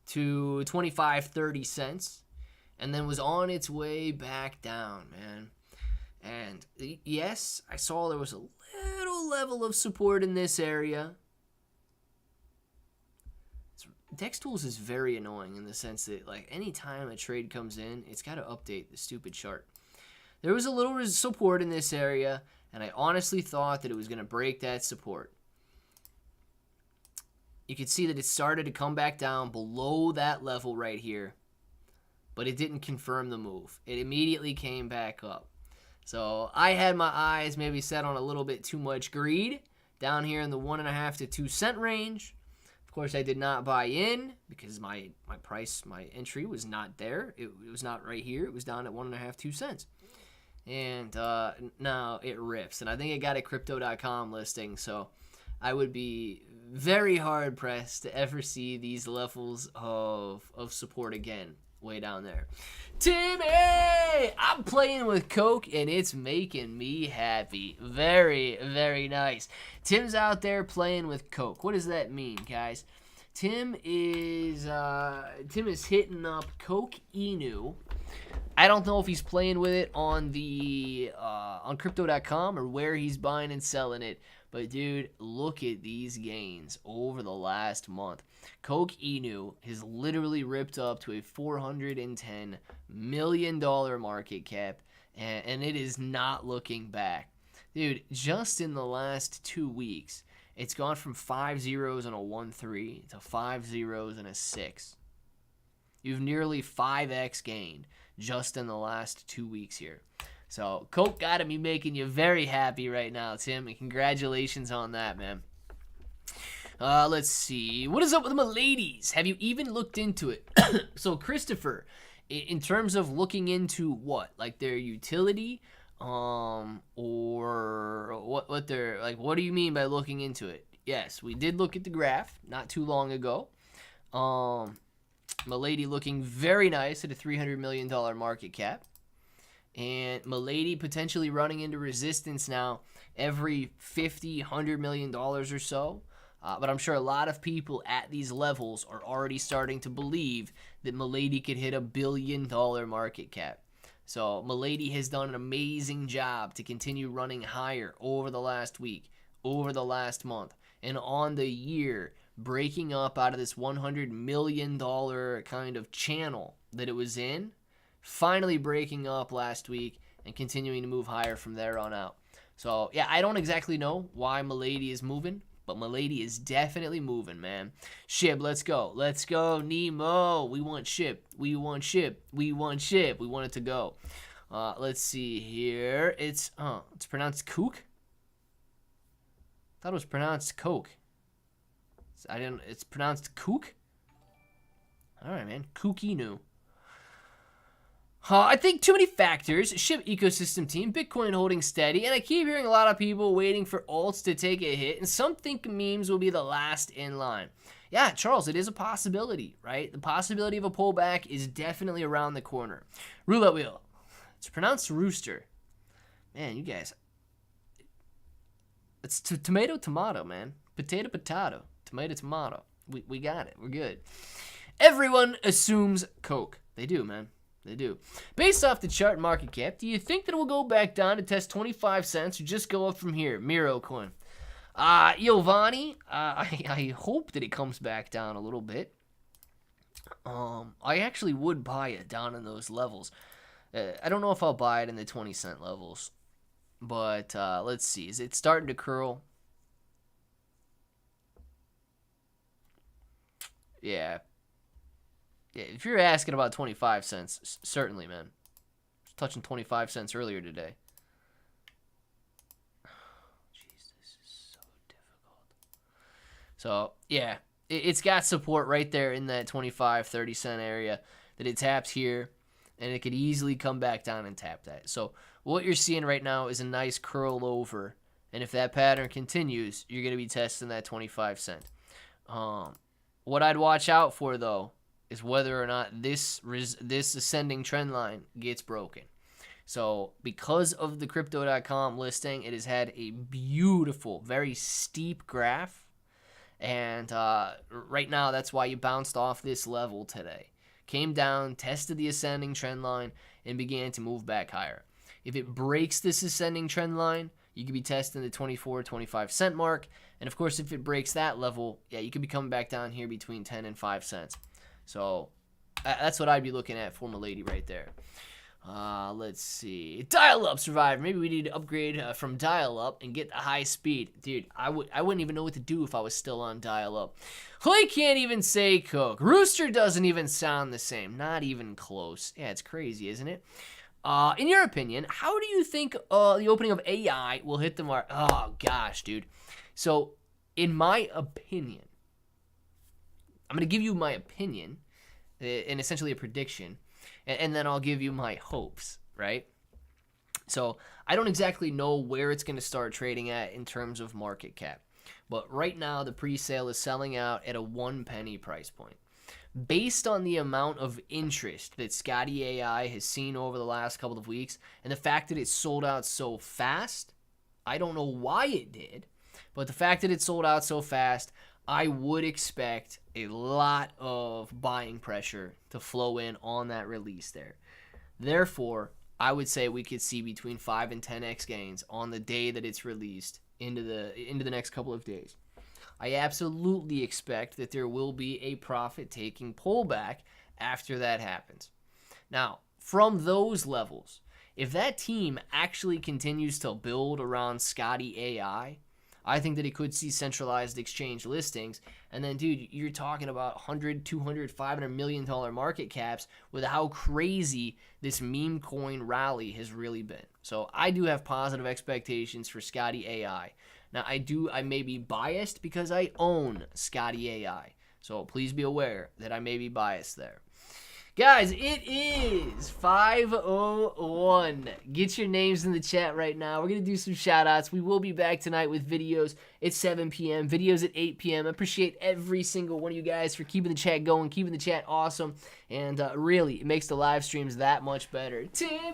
to 25-30 cents and then was on its way back down, man. And yes, I saw there was a little level of support in this area. Dex Tools is very annoying in the sense that, like, anytime a trade comes in, it's got to update the stupid chart. There was a little support in this area, and I honestly thought that it was going to break that support. You could see that it started to come back down below that level right here, but it didn't confirm the move. It immediately came back up. So I had my eyes maybe set on a little bit too much greed down here in the 1.5 to 2 cent range. Of course, I did not buy in because my price, my entry was not there. It was not right here. It was down at 1.5, 2 cents. And now it rips. And I think it got a crypto.com listing. So I would be very hard pressed to ever see these levels of support again way down there. Timmy! I'm playing with Coke and it's making me happy. Very, very nice. Tim's out there playing with Coke. What does that mean, guys? Tim is hitting up Coke Inu. I don't know if he's playing with it on the on crypto.com or where he's buying and selling it. But dude, look at these gains over the last month. Coke Inu has literally ripped up to a $410 million market cap, and it is not looking back. Dude, just in the last 2 weeks, it's gone from 5 zeros and a 1-3 to 5 zeros and a 6. You've nearly 5x gained just in the last 2 weeks here. So, Coke got to be making you very happy right now, Tim, and congratulations on that, man. Let's see. What is up with my ladies? Have you even looked into it? So, Christopher, in terms of looking into what? Like their utility? Or what they're, like, what do you mean by looking into it? Yes, we did look at the graph not too long ago. My lady looking very nice at a $300 million market cap. And Mady potentially running into resistance now every $50, $100 million or so. But I'm sure a lot of people at these levels are already starting to believe that Mady could hit $1 billion market cap. So Mady has done an amazing job to continue running higher over the last week, over the last month, and on the year, breaking up out of this $100 million kind of channel that it was in. Finally breaking up last week and continuing to move higher from there on out. So, yeah, I don't exactly know why Mady is moving, but Mady is definitely moving, man. SHIB, let's go. Let's go, Nemo. We want SHIB. We want SHIB. We want SHIB. We want it to go. Let's see here. It's pronounced Kook? I thought it was pronounced Coke. It's pronounced Kook? All right, man. Kook Inu. I think too many factors. SHIB ecosystem team, Bitcoin holding steady, and I keep hearing a lot of people waiting for alts to take a hit, and some think memes will be the last in line. Yeah, Charles, it is a possibility, right? The possibility of a pullback is definitely around the corner. Roulette wheel. It's pronounced rooster. Man, you guys. It's tomato, man. Potato, tomato. We got it. We're good. Everyone assumes Coke. They do, man. They do. Based off the chart market cap, do you think that it will go back down to test 25 cents or just go up from here? Miro coin. Giovanni, I hope that it comes back down a little bit. I actually would buy it down in those levels. I don't know if I'll buy it in the 20-cent levels. But let's see. Is it starting to curl? Yeah. If you're asking about 25 cents, certainly, man. I was touching 25 cents earlier today. Jeez, this is so difficult. So, yeah. It's got support right there in that 25, 30 cent area that it taps here. And it could easily come back down and tap that. So, what you're seeing right now is a nice curl over. And if that pattern continues, you're going to be testing that 25 cent. What I'd watch out for, though, is whether or not this ascending trend line gets broken. So, because of the Crypto.com listing, it has had a beautiful, very steep graph. And right now, that's why you bounced off this level today. Came down, tested the ascending trend line, and began to move back higher. If it breaks this ascending trend line, you could be testing the 24, 25 cent mark. And of course, if it breaks that level, yeah, you could be coming back down here between 10 and 5 cents. So that's what I'd be looking at for Mady right there. Let's see. Dial-up survivor. Maybe we need to upgrade from dial-up and get the high speed. Dude, I wouldn't even know what to do if I was still on dial-up. Clay can't even say Coke. Rooster doesn't even sound the same. Not even close. Yeah, it's crazy, isn't it? In your opinion, how do you think the opening of AI will hit the market? Oh, gosh, dude. So, in my opinion, I'm going to give you my opinion and essentially a prediction. And then I'll give you my hopes, right? So I don't exactly know where it's going to start trading at in terms of market cap. But right now, the pre-sale is selling out at a 1 penny price point. Based on the amount of interest that Scotty AI has seen over the last couple of weeks, and the fact that it sold out so fast, I don't know why it did, but the fact that it sold out so fast, I would expect a lot of buying pressure to flow in on that release there. Therefore, I would say we could see between 5 and 10x gains on the day that it's released into the next couple of days. I absolutely expect that there will be a profit-taking pullback after that happens. Now, from those levels, if that team actually continues to build around Scotty AI, I think that it could see centralized exchange listings. And then, dude, you're talking about 100, 200, $500 million market caps with how crazy this meme coin rally has really been. So I do have positive expectations for Scotty AI. Now, I may be biased because I own Scotty AI. So please be aware that I may be biased there. Guys, it is 5:01. Get your names in the chat right now. We're going to do some shout-outs. We will be back tonight with videos at 7 p.m., videos at 8 p.m. I appreciate every single one of you guys for keeping the chat going, keeping the chat awesome, and really, it makes the live streams that much better. Timmy,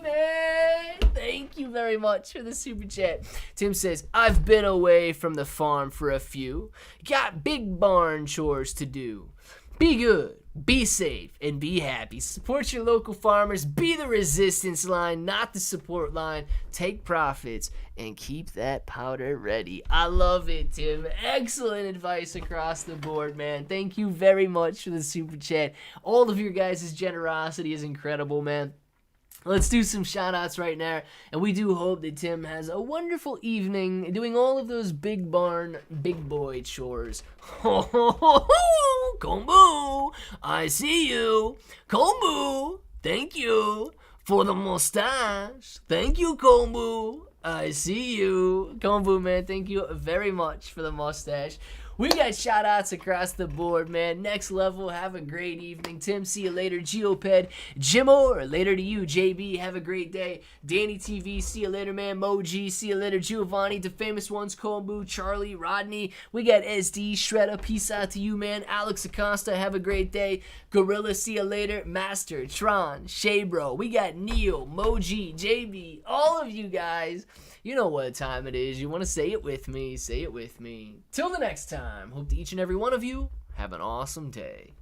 thank you very much for the super chat. Tim says, I've been away from the farm for a few. Got big barn chores to do. Be good, be safe, and be happy. Support your local farmers. Be the resistance line, not the support line. Take profits and keep that powder ready. I love it, Tim. Excellent advice across the board, man. Thank you very much for the super chat. All of your guys' generosity is incredible, man. Let's do some shout-outs right now, and we do hope that Tim has a wonderful evening doing all of those big barn, big boy chores. Ho, ho, ho, ho! Kombu, I see you. Kombu, thank you for the mustache. Thank you, Kombu. I see you. Kombu, man, thank you very much for the mustache. We got shout outs across the board, man. Next level. Have a great evening. Tim, see you later. Geoped, Jimor, later to you. JB, have a great day. Danny TV, see you later, man. Moji, see you later. Giovanni, the famous ones. Kombu, Charlie, Rodney. We got SD, Shredda, peace out to you, man. Alex Acosta, have a great day. Gorilla, see you later. Master, Tron, Shaybro. We got Neil, Moji, JB, all of you guys. You know what time it is. You want to say it with me. Say it with me. Till the next time. Hope to each and every one of you have an awesome day.